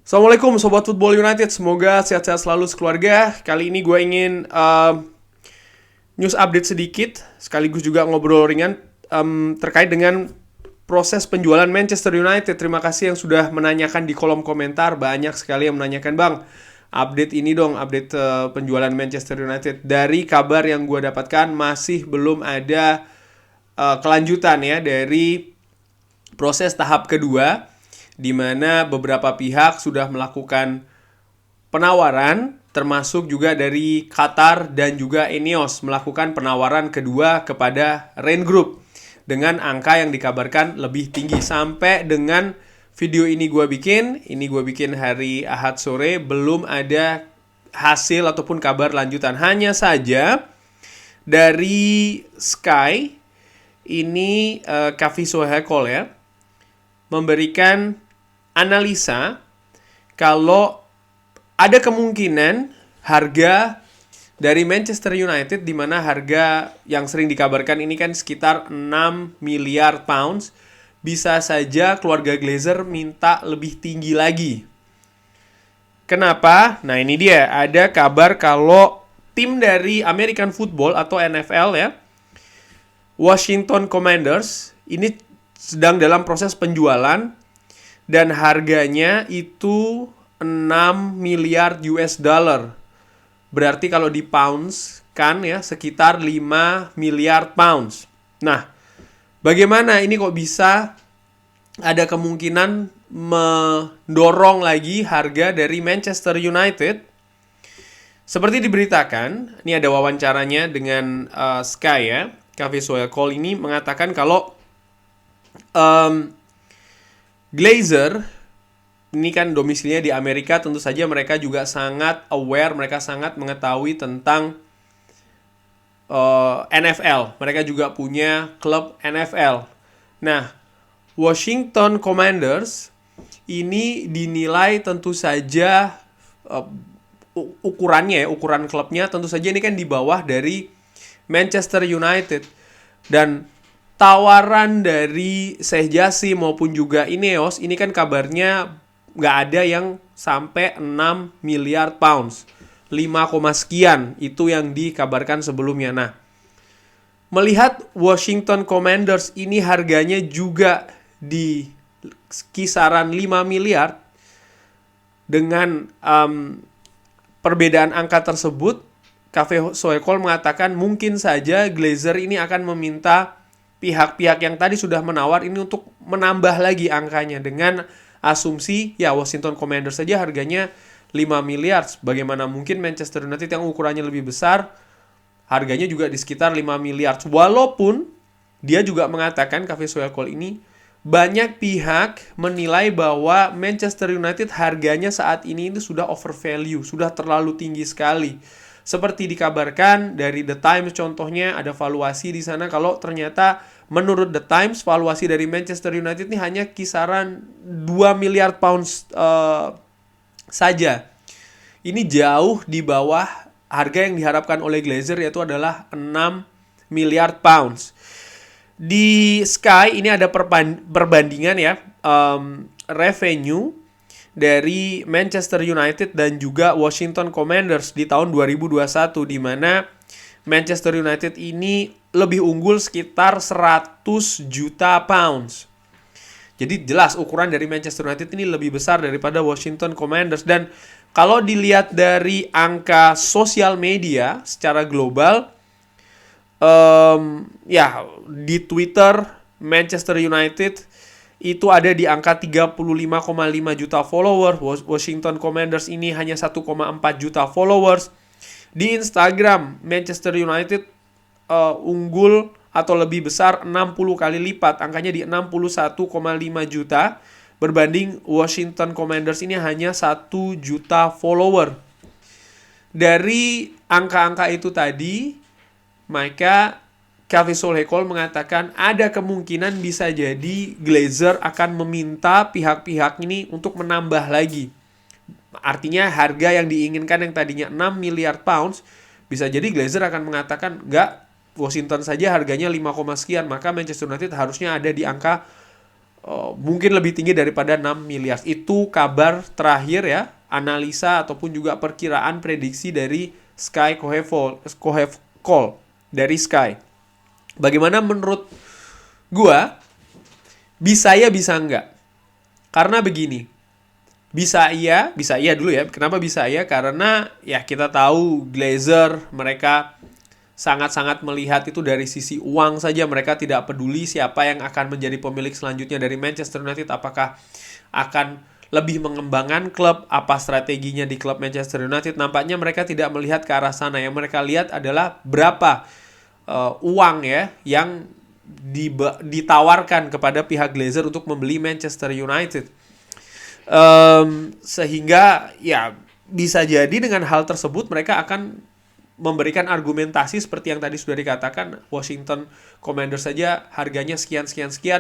Assalamualaikum Sobat Football United, semoga sehat-sehat selalu sekeluarga. Kali ini gue ingin news update sedikit, sekaligus juga ngobrol ringan terkait dengan proses penjualan Manchester United. Terima kasih yang sudah menanyakan di kolom komentar, banyak sekali yang menanyakan, Bang, update ini dong, update penjualan Manchester United. Dari kabar yang gue dapatkan, masih belum ada kelanjutan ya dari proses tahap kedua, di mana beberapa pihak sudah melakukan penawaran, termasuk juga dari Qatar dan juga Ineos melakukan penawaran kedua kepada Rain Group dengan angka yang dikabarkan lebih tinggi. Sampai dengan video ini gue bikin hari Ahad sore, belum ada hasil ataupun kabar lanjutan. Hanya saja dari Sky ini Kavi Sohekol ya memberikan analisa kalau ada kemungkinan harga dari Manchester United, di mana harga yang sering dikabarkan ini kan sekitar 6 miliar pounds, bisa saja keluarga Glazer minta lebih tinggi lagi. Kenapa? Nah, ini dia, ada kabar kalau tim dari American Football atau NFL ya, Washington Commanders, ini sedang dalam proses penjualan dan harganya itu 6 miliar US dollar. Berarti kalau di pounds kan ya sekitar 5 miliar pounds. Nah, bagaimana ini kok bisa ada kemungkinan mendorong lagi harga dari Manchester United? Seperti diberitakan, ini ada wawancaranya dengan Sky ya. Kavi Sohekol ini mengatakan kalau Glazer ini kan domisilinya di Amerika, tentu saja mereka juga sangat aware, mereka sangat mengetahui tentang NFL. Mereka juga punya klub NFL. Nah, Washington Commanders ini dinilai tentu saja ukuran klubnya tentu saja ini kan di bawah dari Manchester United. Dan tawaran dari Sheikh Jassim maupun juga Ineos ini kan kabarnya nggak ada yang sampai 6 miliar pounds, 5, sekian itu yang dikabarkan sebelumnya. Nah, melihat Washington Commanders ini harganya juga di kisaran 5 miliar, dengan perbedaan angka tersebut, Kavi Sohekol mengatakan mungkin saja Glazer ini akan meminta pihak-pihak yang tadi sudah menawar ini untuk menambah lagi angkanya, dengan asumsi ya Washington Commanders saja harganya 5 miliar. Bagaimana mungkin Manchester United yang ukurannya lebih besar harganya juga di sekitar 5 miliar. Walaupun dia juga mengatakan, Kavi Sohekol ini, banyak pihak menilai bahwa Manchester United harganya saat ini itu sudah overvalue, sudah terlalu tinggi sekali. Seperti dikabarkan dari The Times contohnya, ada valuasi di sana kalau ternyata menurut The Times valuasi dari Manchester United ini hanya kisaran 2 miliar pounds saja. Ini jauh di bawah harga yang diharapkan oleh Glazer, yaitu adalah 6 miliar pounds. Di Sky ini ada perbandingan ya, revenue dari Manchester United dan juga Washington Commanders di tahun 2021, di mana Manchester United ini lebih unggul sekitar 100 juta pounds. Jadi jelas ukuran dari Manchester United ini lebih besar daripada Washington Commanders. Dan kalau dilihat dari angka sosial media secara global, ya di Twitter Manchester United itu ada di angka 35,5 juta followers. Washington Commanders ini hanya 1,4 juta followers. Di Instagram Manchester United unggul atau lebih besar 60 kali lipat, angkanya di 61,5 juta, berbanding Washington Commanders ini hanya 1 juta follower. Dari angka-angka itu tadi, maka Kavi Sohekol mengatakan ada kemungkinan bisa jadi Glazer akan meminta pihak-pihak ini untuk menambah lagi. Artinya harga yang diinginkan yang tadinya 6 miliar pounds, bisa jadi Glazer akan mengatakan enggak, Washington saja harganya 5, sekian, maka Manchester United harusnya ada di angka mungkin lebih tinggi daripada 6 miliar. Itu kabar terakhir ya, analisa ataupun juga perkiraan prediksi dari Sky Kohevkol dari Sky. Bagaimana menurut gua? Bisa ya, bisa enggak? Karena begini, bisa iya dulu ya. Kenapa bisa iya? Karena ya kita tahu Glazer mereka sangat-sangat melihat itu dari sisi uang saja. Mereka tidak peduli siapa yang akan menjadi pemilik selanjutnya dari Manchester United. Apakah akan lebih mengembangkan klub, apa strateginya di klub Manchester United. Nampaknya mereka tidak melihat ke arah sana. Yang mereka lihat adalah berapa uang ya yang ditawarkan kepada pihak Glazer untuk membeli Manchester United. Sehingga ya bisa jadi dengan hal tersebut mereka akan memberikan argumentasi seperti yang tadi sudah dikatakan, Washington Commanders saja harganya sekian,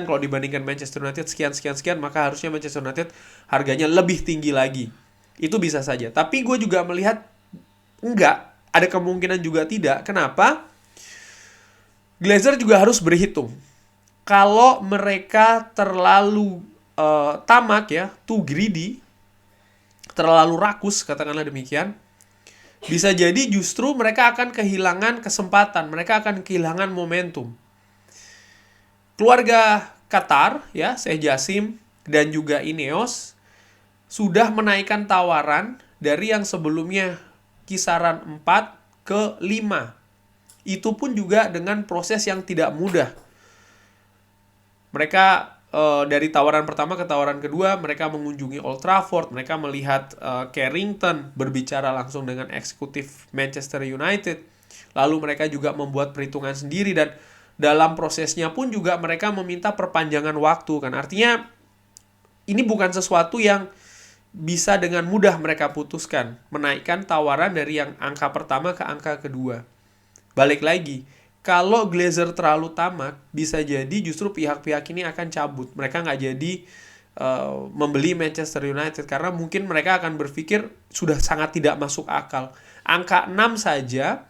kalau dibandingkan Manchester United sekian, maka harusnya Manchester United harganya lebih tinggi lagi. Itu bisa saja. Tapi gue juga melihat enggak, ada kemungkinan juga tidak. Kenapa? Glazer juga harus berhitung. Kalau mereka terlalu tamak ya, too greedy, terlalu rakus, katakanlah demikian, bisa jadi justru mereka akan kehilangan kesempatan, mereka akan kehilangan momentum. Keluarga Qatar ya, Sheikh Jassim dan juga Ineos sudah menaikkan tawaran dari yang sebelumnya kisaran 4 ke 5. Itu pun juga dengan proses yang tidak mudah. Mereka dari tawaran pertama ke tawaran kedua, mereka mengunjungi Old Trafford, mereka melihat Carrington berbicara langsung dengan eksekutif Manchester United. Lalu mereka juga membuat perhitungan sendiri dan dalam prosesnya pun juga mereka meminta perpanjangan waktu kan. Artinya ini bukan sesuatu yang bisa dengan mudah mereka putuskan, menaikkan tawaran dari yang angka pertama ke angka kedua. Balik lagi, kalau Glazer terlalu tamak, bisa jadi justru pihak-pihak ini akan cabut. Mereka nggak jadi membeli Manchester United. Karena mungkin mereka akan berpikir sudah sangat tidak masuk akal. Angka 6 saja,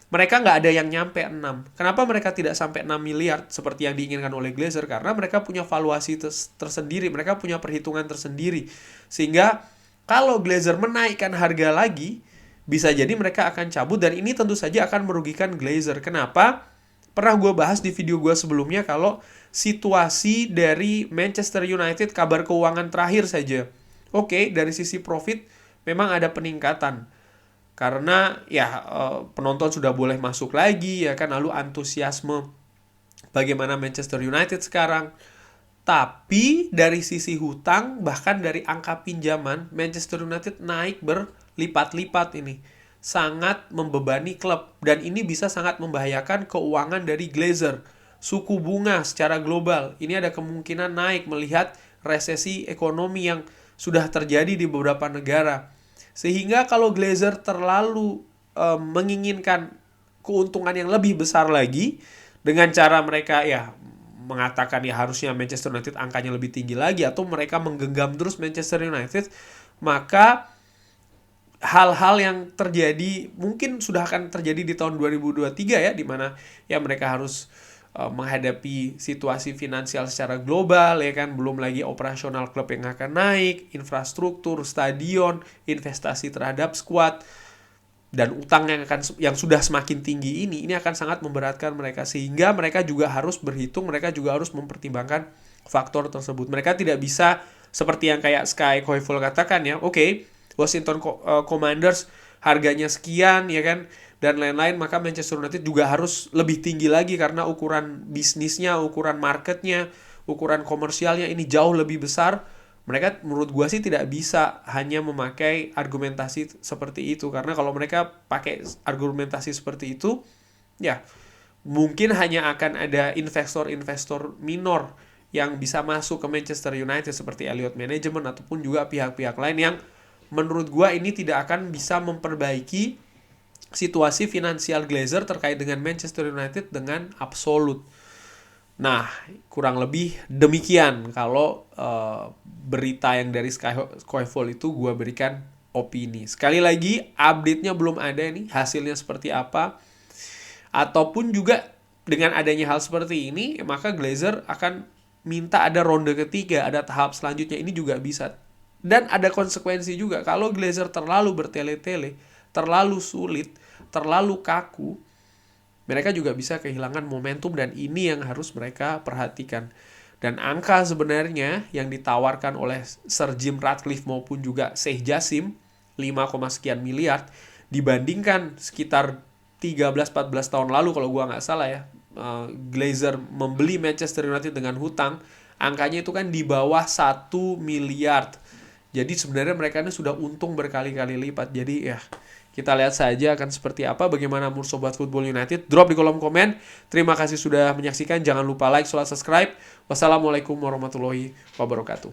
mereka nggak ada yang nyampe 6. Kenapa mereka tidak sampai 6 miliar seperti yang diinginkan oleh Glazer? Karena mereka punya valuasi tersendiri. Mereka punya perhitungan tersendiri. Sehingga kalau Glazer menaikkan harga lagi, bisa jadi mereka akan cabut dan ini tentu saja akan merugikan Glazer. Kenapa? Pernah gue bahas di video gue sebelumnya kalau situasi dari Manchester United kabar keuangan terakhir saja. Oke, dari sisi profit memang ada peningkatan. Karena ya penonton sudah boleh masuk lagi ya kan, lalu antusiasme bagaimana Manchester United sekarang. Tapi dari sisi hutang, bahkan dari angka pinjaman, Manchester United naik berlipat-lipat ini. Sangat membebani klub. Dan ini bisa sangat membahayakan keuangan dari Glazer. Suku bunga secara global, ini ada kemungkinan naik melihat resesi ekonomi yang sudah terjadi di beberapa negara. Sehingga kalau Glazer terlalu menginginkan keuntungan yang lebih besar lagi, dengan cara mereka ya mengatakan ya harusnya Manchester United angkanya lebih tinggi lagi, atau mereka menggenggam terus Manchester United, maka hal-hal yang terjadi mungkin sudah akan terjadi di tahun 2023 ya, di mana ya mereka harus menghadapi situasi finansial secara global ya kan, belum lagi operasional klub yang akan naik, infrastruktur, stadion, investasi terhadap skuad, dan utang yang sudah semakin tinggi ini akan sangat memberatkan mereka, sehingga mereka juga harus berhitung, mereka juga harus mempertimbangkan faktor tersebut. Mereka tidak bisa seperti yang kayak Sky Kohevkol katakan ya, oke, Washington Commanders harganya sekian ya kan, dan lain-lain, maka Manchester United juga harus lebih tinggi lagi karena ukuran bisnisnya, ukuran marketnya, ukuran komersialnya ini jauh lebih besar. Mereka menurut gue sih tidak bisa hanya memakai argumentasi seperti itu. Karena kalau mereka pakai argumentasi seperti itu, ya mungkin hanya akan ada investor-investor minor yang bisa masuk ke Manchester United seperti Elliott Management ataupun juga pihak-pihak lain yang menurut gue ini tidak akan bisa memperbaiki situasi finansial Glazer terkait dengan Manchester United dengan absolut. Nah, kurang lebih demikian kalau berita yang dari Sky Kohevkol itu gue berikan opini. Sekali lagi, update-nya belum ada nih, hasilnya seperti apa. Ataupun juga dengan adanya hal seperti ini, maka Glazer akan minta ada ronde ketiga, ada tahap selanjutnya, ini juga bisa. Dan ada konsekuensi juga, kalau Glazer terlalu bertele-tele, terlalu sulit, terlalu kaku, mereka juga bisa kehilangan momentum, dan ini yang harus mereka perhatikan. Dan angka sebenarnya yang ditawarkan oleh Sir Jim Ratcliffe maupun juga Sheikh Jassim, 5, sekian miliar, dibandingkan sekitar 13-14 tahun lalu kalau gua nggak salah ya, Glazer membeli Manchester United dengan hutang, angkanya itu kan di bawah 1 miliar. Jadi sebenarnya mereka ini sudah untung berkali-kali lipat. Jadi ya, kita lihat saja akan seperti apa, bagaimana menurut Sobat Football United. Drop di kolom komen. Terima kasih sudah menyaksikan. Jangan lupa like, subscribe. Wassalamualaikum warahmatullahi wabarakatuh.